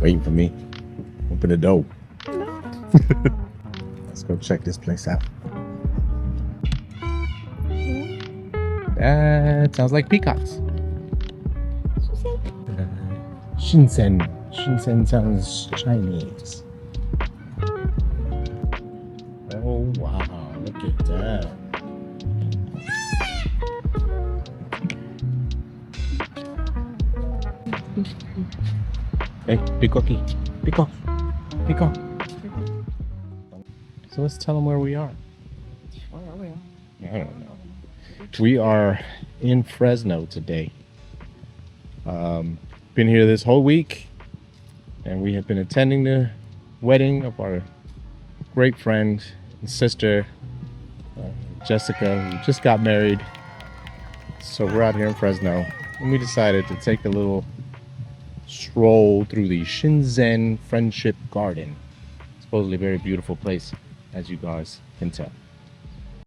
Waiting for me. Open the door. Let's go check this place out. That sounds like peacocks. Shinsen. Shinsen sounds Chinese. Oh wow, look at that. Hey, peacocky. Peacock. Peacock. So let's tell them where we are. Where are we? I don't know. We are in Fresno today. Been here this whole week, and we have been attending the wedding of our great friend and sister, Jessica, who just got married. So we're out here in Fresno, and we decided to take a little stroll through the Shinzen Friendship Garden. Supposedly a very beautiful place, as you guys can tell.